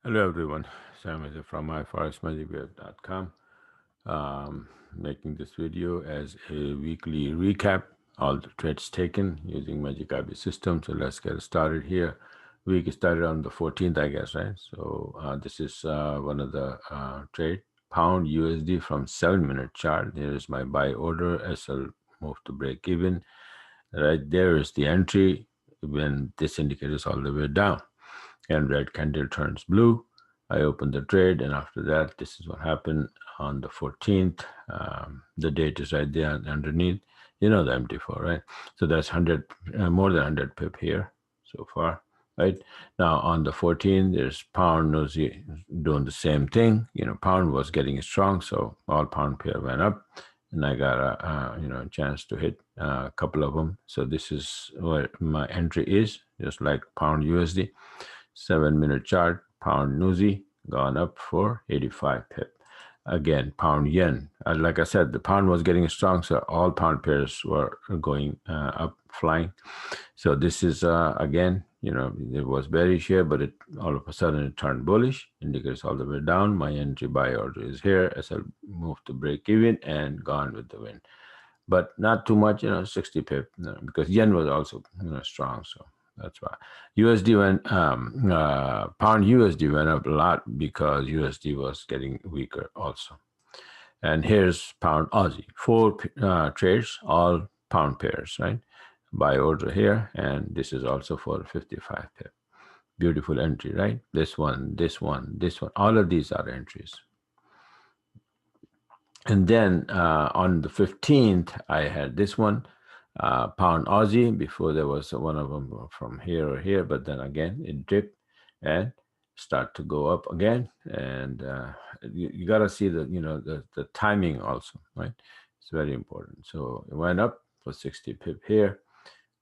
Hello everyone, Sam is from myforexmagicweb.com. Making this video as a weekly recap, all the trades taken using Magic IB system. So let's get started here. Week started on the 14th, I guess, right? So this is one of the trade, pound USD from 7-minute chart. Here is my buy order SL move to break even. Right there is the entry when this indicator is all the way down and red candle turns blue. I opened the trade, and after that, this is what happened on the 14th. The date is right there underneath. You know the MT4, right? So that's 100, more than 100 pip here so far, right? Now on the 14th, there's pound nosy doing the same thing. Pound was getting strong, so all pound pair went up, and I got a chance to hit a couple of them. So this is where my entry is, just like pound USD. 7-minute chart, pound Nuzi gone up for 85 pip. Again, pound yen. Like I said, the pound was getting strong, so all pound pairs were going up, flying. So this is again, it was bearish here, but it all of a sudden it turned bullish. Indicators all the way down. My entry buy order is here. SL moved to break even and gone with the win, but not too much. 60 pip, because yen was also strong. So that's why USD went pound USD went up a lot because USD was getting weaker also. And here's pound Aussie, 4 trades, all pound pairs, right? Buy order here, and this is also for 55 pip. Beautiful entry, right? This one, this one, this one, all of these are entries. And then on the 15th, I had this one, pound Aussie. Before there was one of them from here or here, but then again it dipped and start to go up again. And you got to see the timing also, right? It's very important. So it went up for 60 pip here.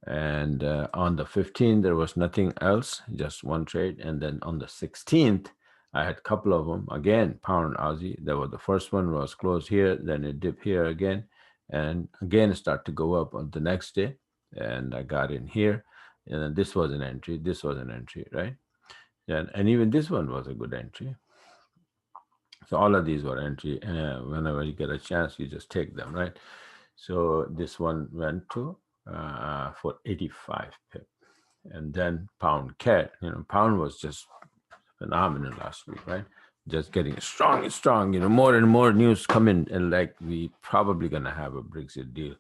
And on the 15th, there was nothing else, just one trade. And then on the 16th, I had a couple of them. Again, pound Aussie. The first one was closed here, then it dipped here again, and again it started to go up on the next day. And I got in here, and then this was an entry. This was an entry, right? And even this one was a good entry. So all of these were entry. Whenever you get a chance, you just take them, right? So this one went to for 85 pip. And then pound CAD, pound was just phenomenal last week, right? Just getting strong and strong, more and more news coming, and like we probably gonna have a Brexit deal.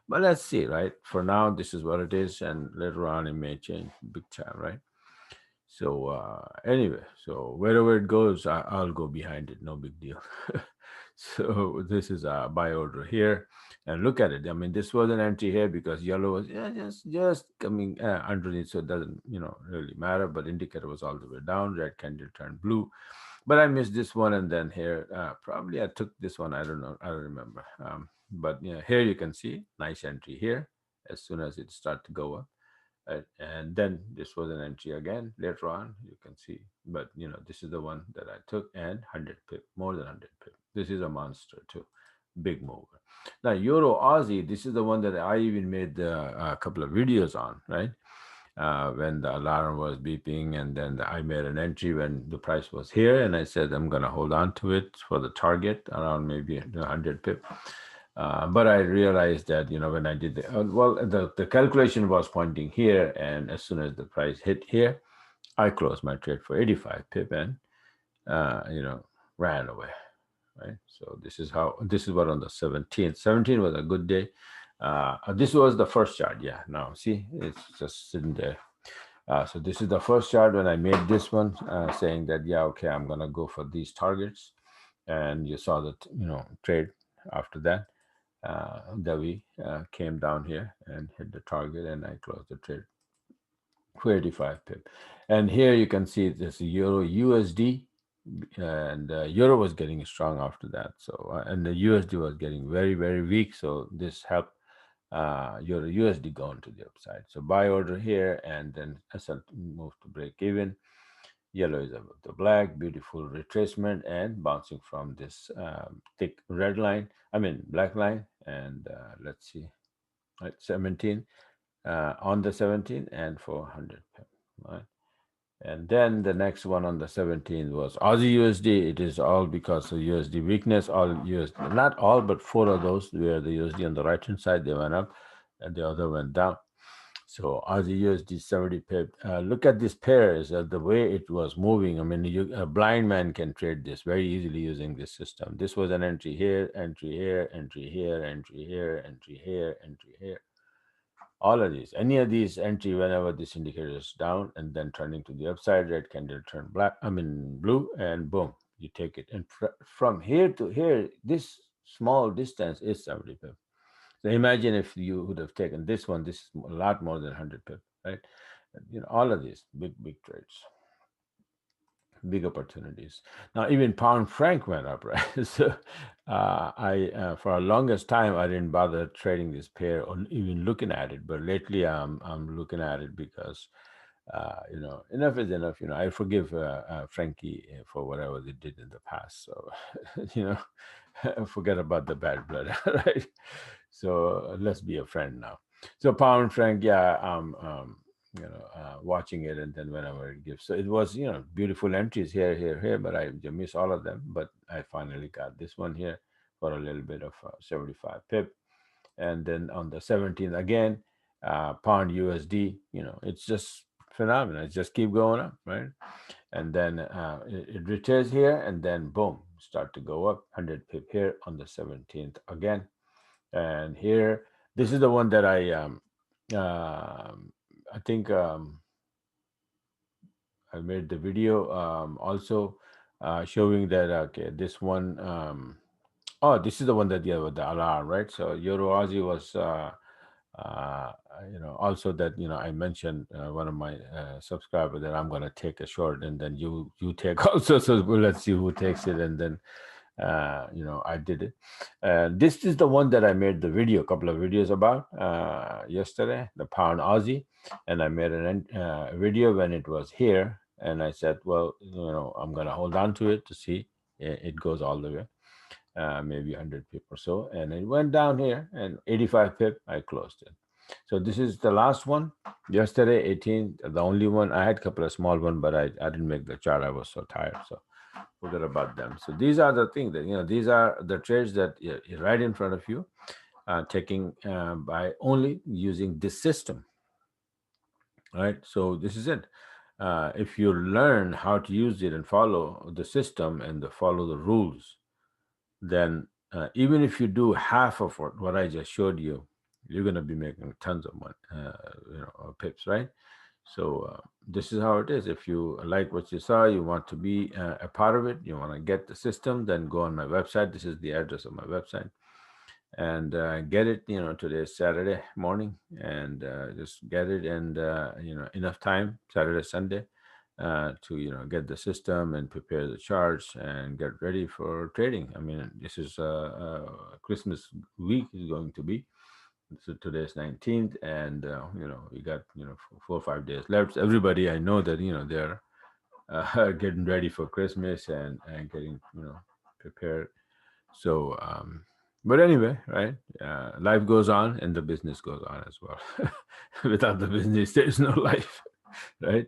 But let's see, right? For now, this is what it is, and later on it may change big time, right? So anyway, so wherever it goes, I'll go behind it. No big deal. So this is a buy order here, and look at it. I mean, this was an entry here because yellow was just coming underneath, so it doesn't really matter. But indicator was all the way down. Red candle turned blue, but I missed this one, and then here probably I took this one. I don't know. I don't remember. But here you can see nice entry here as soon as it start to go up. And then this was an entry again later on, you can see. But this is the one that I took, and 100 pip, more than 100 pip. This is a monster too, big mover. Now Euro Aussie, this is the one that I even made a couple of videos on, right? When the alarm was beeping, and then I made an entry when the price was here, and I said I'm gonna hold on to it for the target around maybe 100 pip. But I realized that when I did the calculation was pointing here, and as soon as the price hit here, I closed my trade for 85 pip and uh, you know ran away. Right. So this is what on the 17th. 17 was a good day. This was the first chart. Yeah. Now see, it's just sitting there. So this is the first chart when I made this one, saying that yeah, okay, I'm gonna go for these targets, and you saw that trade after that. That we came down here and hit the target, and I closed the trade for 85 pip. And here you can see this Euro USD, and Euro was getting strong after that. So and the USD was getting very very weak. So this helped Euro USD going to the upside. So buy order here, and then SL move to break even. Yellow is above the black, beautiful retracement and bouncing from this thick red line, I mean black line. And let's see, right, 17 on the 17 and 400 pip, right? And then the next one on the 17th was Aussie USD. It is all because of USD weakness. All USD, not all, but four of those where the USD on the right hand side they went up, and the other went down. So Aussie USD 70 pip. Look at this pair. Is the way it was moving. I mean, a blind man can trade this very easily using this system. This was an entry here, entry here, entry here, entry here, entry here, entry here. All of these, any of these entry whenever this indicator is down and then turning to the upside, red candle turn black, I mean blue, and boom, you take it. And from here to here, this small distance is 70 pip. So imagine if you would have taken this one, this is a lot more than 100 pip, right? All of these big trades, big opportunities. Now even pound franc went up, right? So I for a longest time I didn't bother trading this pair or even looking at it, but lately I'm looking at it because enough is enough. I forgive Frankie for whatever they did in the past. So you forget about the bad blood, right? So let's be a friend now. So pound franc, yeah, watching it, and then whenever it gives. So it was, beautiful entries here, here, here, but I missed all of them. But I finally got this one here for a little bit of 75 pip, and then on the 17th again, pound USD. It's just phenomenal. It just keep going up, right? And then it returns here, and then boom, start to go up 100 pip here on the 17th again. And here, this is the one that I think I made the video also showing that okay, this one oh, this is the one that, yeah, with the alarm, right? So Euro Aussie was uh, also that, I mentioned one of my subscriber that I'm going to take a short, and then you take also. So let's see who takes it, and then I did it. This is the one that I made the video, a couple of videos about yesterday, the pound Aussie, and I made a video when it was here, and I said, well, I'm going to hold on to it to see it goes all the way, maybe 100 pip or so, and it went down here, and 85 pip, I closed it. So this is the last one yesterday, 18, the only one. I had a couple of small one, but I didn't make the chart. I was so tired, so forget about them. So these are the things that, these are the trades that right in front of you, taking by only using this system, right? So this is it. If you learn how to use it and follow the system and follow the rules, then even if you do half of what I just showed you, you're going to be making tons of money, pips, right? So this is how it is. If you like what you saw, you want to be a part of it, you want to get the system, then go on my website. This is the address of my website, and get it. Today is Saturday morning, and just get it, and enough time, Saturday, Sunday, to get the system and prepare the charts and get ready for trading. I mean, this is Christmas week is going to be. So today's 19th, and we got 4 or 5 days left. Everybody I know that they're getting ready for Christmas, and getting prepared. So but anyway, right, life goes on, and the business goes on as well. Without the business there's no life. Right.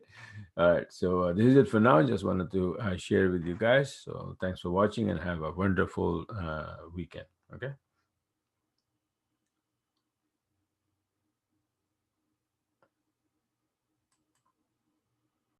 All right, so this is it for now. Just wanted to share with you guys. So thanks for watching, and have a wonderful weekend. Okay.